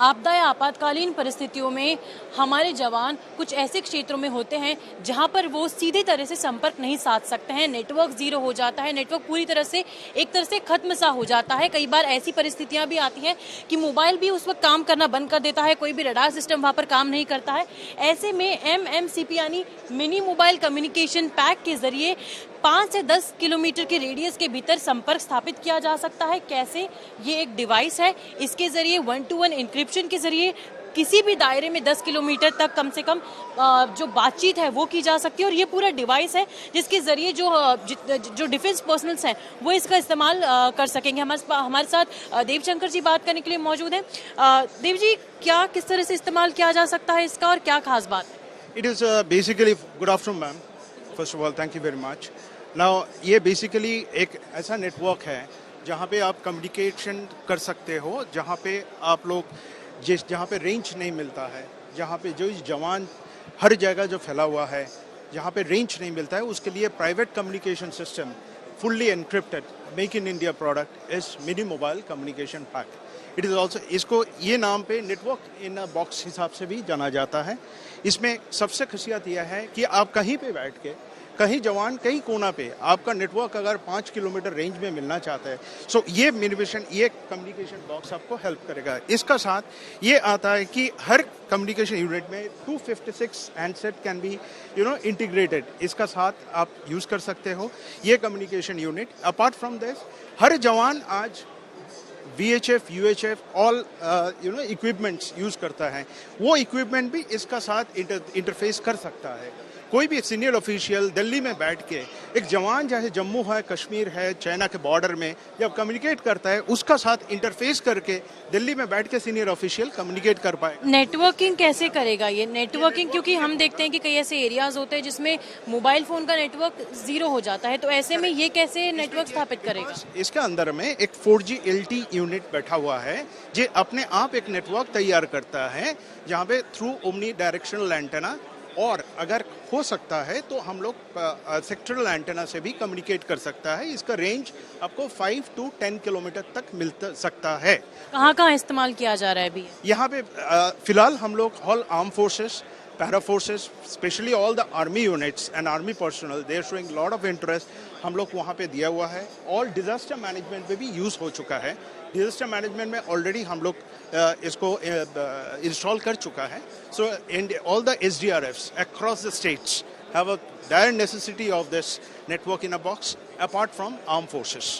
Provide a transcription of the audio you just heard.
आपदा या आपातकालीन परिस्थितियों में हमारे जवान कुछ ऐसे क्षेत्रों में होते हैं जहां पर वो सीधे तरह से संपर्क नहीं साध सकते हैं, नेटवर्क जीरो हो जाता है, नेटवर्क पूरी तरह से एक तरह से खत्म सा हो जाता है। कई बार ऐसी परिस्थितियां भी आती हैं कि मोबाइल भी उस वक्त काम करना बंद कर देता है, कोई भी रडार सिस्टम वहां पर काम नहीं करता है। ऐसे में MMCP यानी मिनी मोबाइल कम्युनिकेशन पैक के जरिए 5 से 10 किलोमीटर के रेडियस के भीतर संपर्क स्थापित किया जा सकता है। कैसे? ये एक डिवाइस है, इसके जरिए 1-to-1 इंक्रिप्शन के जरिए किसी भी दायरे में 10 किलोमीटर तक कम से कम जो बातचीत है वो की जा सकती है। और ये पूरा डिवाइस है जिसके जरिए जो डिफेंस पर्सनल्स हैं वो इसका इस्तेमाल कर सकेंगे। हमारे साथ देवशंकर जी बात करने के लिए मौजूद हैं। देव जी, क्या किस तरह से इस्तेमाल किया जा सकता है इसका और क्या खास बात है? It is basically good afternoon, ma'am. First of all, thank you very much. Now, ये basically एक ऐसा नेटवर्क है जहाँ पे आप कम्युनिकेशन कर सकते हो, जहाँ पे आप लोग जहाँ पे रेंज नहीं मिलता है, जहाँ पे जो जवान हर जगह जो फैला हुआ है, जहाँ पे रेंज नहीं मिलता है, उसके लिए private communication system fully encrypted make in India product is mini mobile communication pack. It is also, इसको ये नाम पे नेटवर्क इन बॉक्स हिसाब से भी जाना जाता है। इसमें सबसे खासियत यह है कि आप कहीं पे बैठ के, कहीं जवान कहीं कोना पे, आपका नेटवर्क अगर 5 किलोमीटर रेंज में मिलना चाहता है, सो ये मिनिवेशन, ये कम्युनिकेशन बॉक्स आपको हेल्प करेगा। इसका साथ ये आता है कि हर कम्युनिकेशन यूनिट में 256 हैंडसेट कैन बी इंटीग्रेटेड। इसका साथ आप यूज़ कर सकते हो ये communication unit. Apart from this, हर जवान आज VHF, UHF all equipments use करता है। वो इक्विपमेंट भी इसका साथ इंटरफेस कर सकता है। कोई भी सीनियर ऑफिशियल दिल्ली में बैठ के, एक जवान चाहे जम्मू है, कश्मीर है, चाइना के बॉर्डर में जब कम्युनिकेट करता है, उसका साथ इंटरफेस करके दिल्ली में बैठ के सीनियर ऑफिशियल कम्युनिकेट कर पाए। नेटवर्किंग कैसे करेगा ये नेटवर्किंग? क्योंकि हम देखते हैं कि कई ऐसे एरियाज होते हैं जिसमें मोबाइल फोन का नेटवर्क जीरो हो जाता है, तो ऐसे में ये कैसे नेटवर्क स्थापित करेगा? इसके अंदर में एक 4G LTE यूनिट बैठा हुआ है जो अपने आप एक नेटवर्क तैयार करता है, जहाँ पे थ्रू ओमनी डायरेक्शनल एंटेना, और अगर हो सकता है तो हम लोग सेक्टरल एंटेना से भी कम्युनिकेट कर सकता है। इसका रेंज आपको 5 to 10 किलोमीटर तक मिल सकता है। कहाँ कहाँ इस्तेमाल किया जा रहा है अभी? यहाँ पे फिलहाल हम लोग all arm forces, para forces, specially all the army units and army personnel, they are showing lot of interest. हम लोग वहाँ पे दिया हुआ है। ऑल डिजास्टर मैनेजमेंट में भी यूज़ हो चुका है। डिजास्टर मैनेजमेंट में ऑलरेडी हम लोग इसको इंस्टॉल कर चुका है। So in all the SDRFs across the states have a dire necessity of this network in a box apart from armed forces.